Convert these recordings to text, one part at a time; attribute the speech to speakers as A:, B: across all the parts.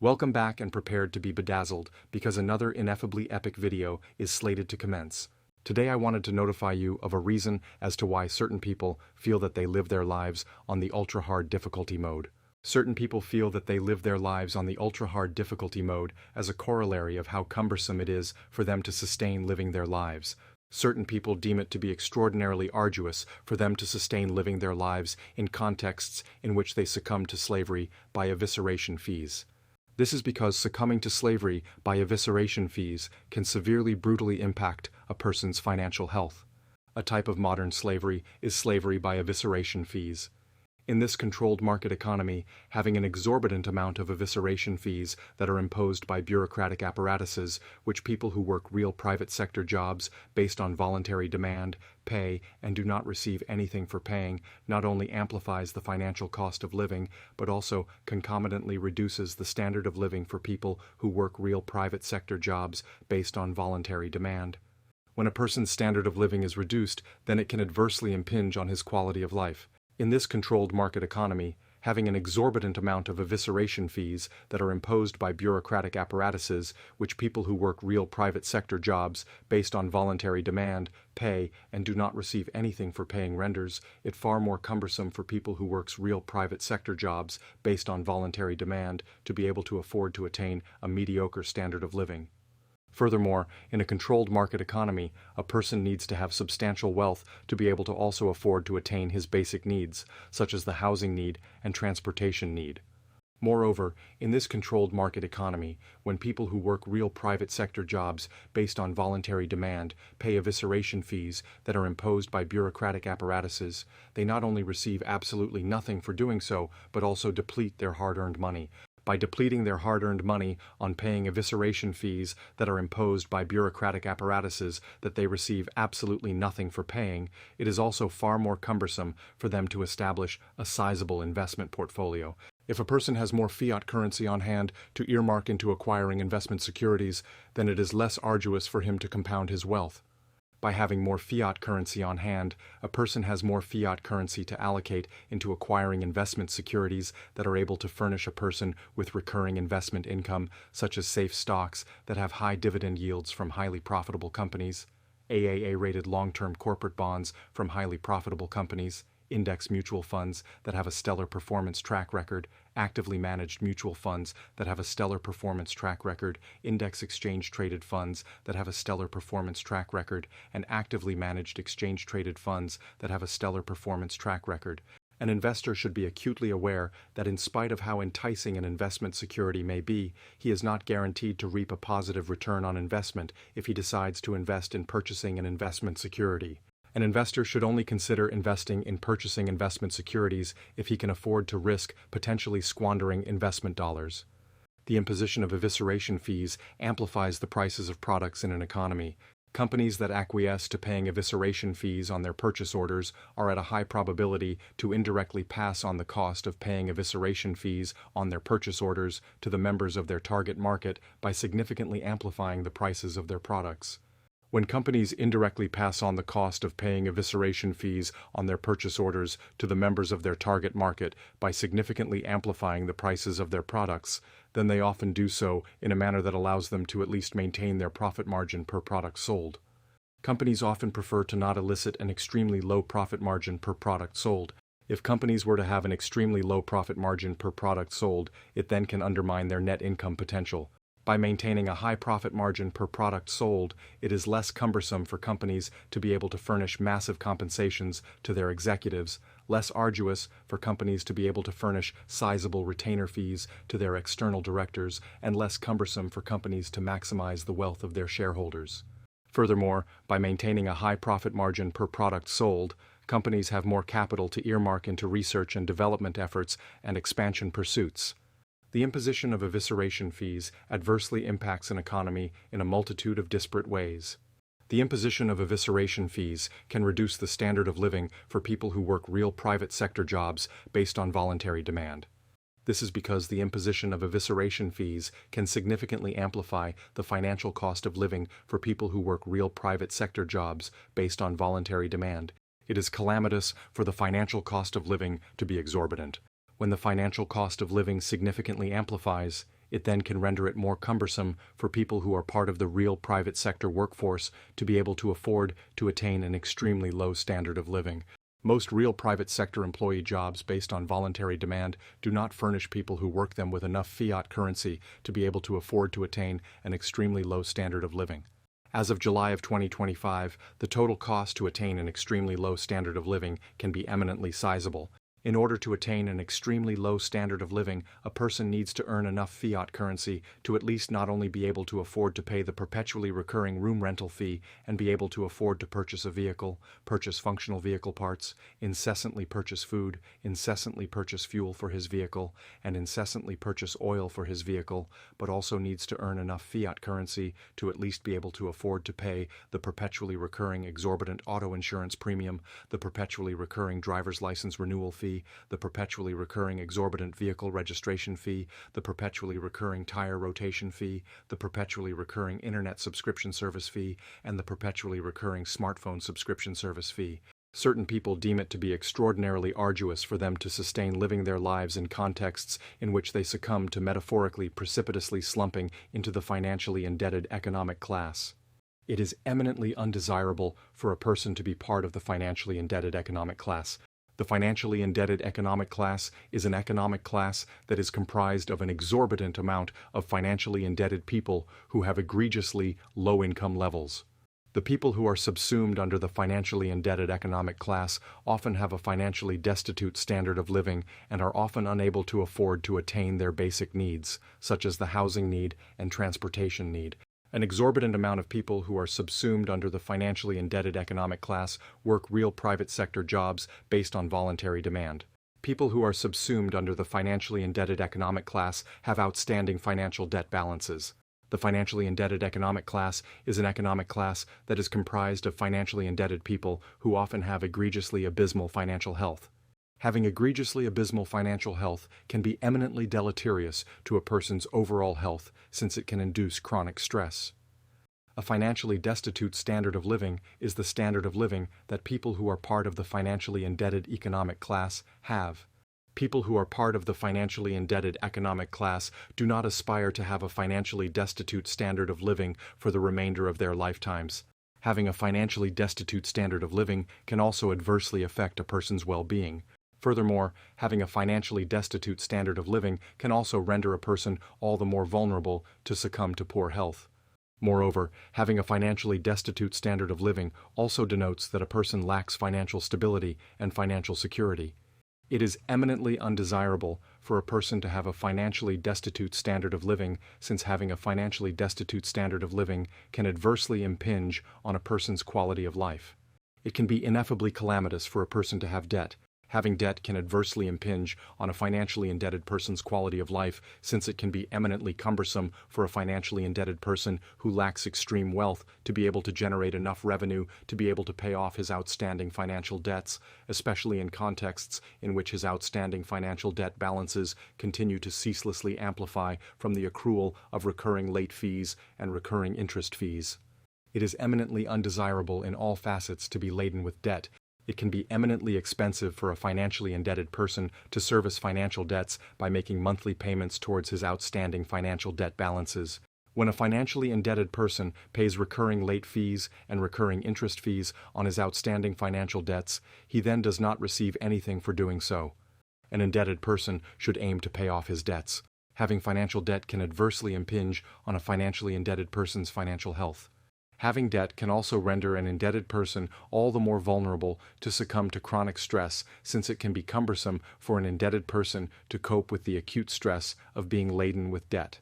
A: Welcome back and prepared to be bedazzled because another ineffably epic video is slated to commence. Today I wanted to notify you of a reason as to why certain people feel that they live their lives on the ultra-hard difficulty mode. Certain people feel that they live their lives on the ultra-hard difficulty mode as a corollary of how cumbersome it is for them to sustain living their lives. Certain people deem it to be extraordinarily arduous for them to sustain living their lives in contexts in which they succumb to slavery by evisceration fees. This is because succumbing to slavery by evisceration fees can severely brutally impact a person's financial health. A type of modern slavery is slavery by evisceration fees. In this controlled market economy, having an exorbitant amount of evisceration fees that are imposed by bureaucratic apparatuses, which people who work real private sector jobs based on voluntary demand, pay, and do not receive anything for paying, not only amplifies the financial cost of living, but also concomitantly reduces the standard of living for people who work real private sector jobs based on voluntary demand. When a person's standard of living is reduced, then it can adversely impinge on his quality of life. In this controlled market economy, having an exorbitant amount of evisceration fees that are imposed by bureaucratic apparatuses, which people who work real private sector jobs based on voluntary demand, pay, and do not receive anything for paying renders it far more cumbersome for people who works real private sector jobs based on voluntary demand to be able to afford to attain a mediocre standard of living. Furthermore, in a controlled market economy, a person needs to have substantial wealth to be able to also afford to attain his basic needs, such as the housing need and transportation need. Moreover, in this controlled market economy, when people who work real private sector jobs based on voluntary demand pay evisceration fees that are imposed by bureaucratic apparatuses, they not only receive absolutely nothing for doing so, but also deplete their hard-earned money. By depleting their hard-earned money on paying evisceration fees that are imposed by bureaucratic apparatuses that they receive absolutely nothing for paying, it is also far more cumbersome for them to establish a sizable investment portfolio. If a person has more fiat currency on hand to earmark into acquiring investment securities, then it is less arduous for him to compound his wealth. By having more fiat currency on hand, a person has more fiat currency to allocate into acquiring investment securities that are able to furnish a person with recurring investment income, such as safe stocks that have high dividend yields from highly profitable companies, AAA-rated long-term corporate bonds from highly profitable companies, index mutual funds that have a stellar performance track record, actively managed mutual funds that have a stellar performance track record, index exchange-traded funds that have a stellar performance track record, and actively managed exchange-traded funds that have a stellar performance track record. An investor should be acutely aware that in spite of how enticing an investment security may be, he is not guaranteed to reap a positive return on investment if he decides to invest in purchasing an investment security. An investor should only consider investing in purchasing investment securities if he can afford to risk potentially squandering investment dollars. The imposition of evisceration fees amplifies the prices of products in an economy. Companies that acquiesce to paying evisceration fees on their purchase orders are at a high probability to indirectly pass on the cost of paying evisceration fees on their purchase orders to the members of their target market by significantly amplifying the prices of their products. When companies indirectly pass on the cost of paying evisceration fees on their purchase orders to the members of their target market by significantly amplifying the prices of their products, then they often do so in a manner that allows them to at least maintain their profit margin per product sold. Companies often prefer to not elicit an extremely low profit margin per product sold. If companies were to have an extremely low profit margin per product sold, it then can undermine their net income potential. By maintaining a high profit margin per product sold, it is less cumbersome for companies to be able to furnish massive compensations to their executives, less arduous for companies to be able to furnish sizable retainer fees to their external directors, and less cumbersome for companies to maximize the wealth of their shareholders. Furthermore, by maintaining a high profit margin per product sold, companies have more capital to earmark into research and development efforts and expansion pursuits. The imposition of evisceration fees adversely impacts an economy in a multitude of disparate ways. The imposition of evisceration fees can reduce the standard of living for people who work real private sector jobs based on voluntary demand. This is because the imposition of evisceration fees can significantly amplify the financial cost of living for people who work real private sector jobs based on voluntary demand. It is calamitous for the financial cost of living to be exorbitant. When the financial cost of living significantly amplifies, it then can render it more cumbersome for people who are part of the real private sector workforce to be able to afford to attain an extremely low standard of living. Most real private sector employee jobs based on voluntary demand do not furnish people who work them with enough fiat currency to be able to afford to attain an extremely low standard of living. As of July of 2025, the total cost to attain an extremely low standard of living can be eminently sizable. In order to attain an extremely low standard of living, a person needs to earn enough fiat currency to at least not only be able to afford to pay the perpetually recurring room rental fee and be able to afford to purchase a vehicle, purchase functional vehicle parts, incessantly purchase food, incessantly purchase fuel for his vehicle, and incessantly purchase oil for his vehicle, but also needs to earn enough fiat currency to at least be able to afford to pay the perpetually recurring exorbitant auto insurance premium, the perpetually recurring driver's license renewal fee, the perpetually recurring exorbitant vehicle registration fee, the perpetually recurring tire rotation fee, the perpetually recurring internet subscription service fee, and the perpetually recurring smartphone subscription service fee. Certain people deem it to be extraordinarily arduous for them to sustain living their lives in contexts in which they succumb to metaphorically precipitously slumping into the financially indebted economic class. It is eminently undesirable for a person to be part of the financially indebted economic class. The financially indebted economic class is an economic class that is comprised of an exorbitant amount of financially indebted people who have egregiously low income levels. The people who are subsumed under the financially indebted economic class often have a financially destitute standard of living and are often unable to afford to attain their basic needs, such as the housing need and transportation need. An exorbitant amount of people who are subsumed under the financially indebted economic class work real private sector jobs based on voluntary demand. People who are subsumed under the financially indebted economic class have outstanding financial debt balances. The financially indebted economic class is an economic class that is comprised of financially indebted people who often have egregiously abysmal financial health. Having egregiously abysmal financial health can be eminently deleterious to a person's overall health since it can induce chronic stress. A financially destitute standard of living is the standard of living that people who are part of the financially indebted economic class have. People who are part of the financially indebted economic class do not aspire to have a financially destitute standard of living for the remainder of their lifetimes. Having a financially destitute standard of living can also adversely affect a person's well-being. Furthermore, having a financially destitute standard of living can also render a person all the more vulnerable to succumb to poor health. Moreover, having a financially destitute standard of living also denotes that a person lacks financial stability and financial security. It is eminently undesirable for a person to have a financially destitute standard of living, since having a financially destitute standard of living can adversely impinge on a person's quality of life. It can be ineffably calamitous for a person to have debt. Having debt can adversely impinge on a financially indebted person's quality of life, since it can be eminently cumbersome for a financially indebted person who lacks extreme wealth to be able to generate enough revenue to be able to pay off his outstanding financial debts, especially in contexts in which his outstanding financial debt balances continue to ceaselessly amplify from the accrual of recurring late fees and recurring interest fees. It is eminently undesirable in all facets to be laden with debt. It can be eminently expensive for a financially indebted person to service financial debts by making monthly payments towards his outstanding financial debt balances. When a financially indebted person pays recurring late fees and recurring interest fees on his outstanding financial debts, he then does not receive anything for doing so. An indebted person should aim to pay off his debts. Having financial debt can adversely impinge on a financially indebted person's financial health. Having debt can also render an indebted person all the more vulnerable to succumb to chronic stress, since it can be cumbersome for an indebted person to cope with the acute stress of being laden with debt.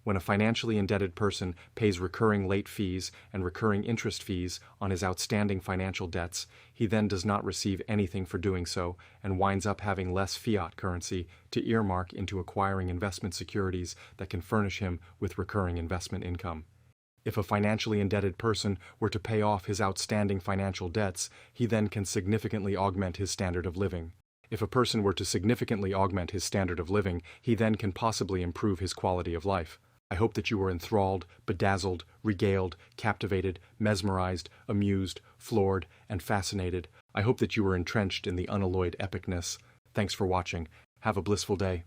A: When a financially indebted person pays recurring late fees and recurring interest fees on his outstanding financial debts, he then does not receive anything for doing so and winds up having less fiat currency to earmark into acquiring investment securities that can furnish him with recurring investment income. If a financially indebted person were to pay off his outstanding financial debts, he then can significantly augment his standard of living. If a person were to significantly augment his standard of living, he then can possibly improve his quality of life. I hope that you were enthralled, bedazzled, regaled, captivated, mesmerized, amused, floored, and fascinated. I hope that you were entrenched in the unalloyed epicness. Thanks for watching. Have a blissful day.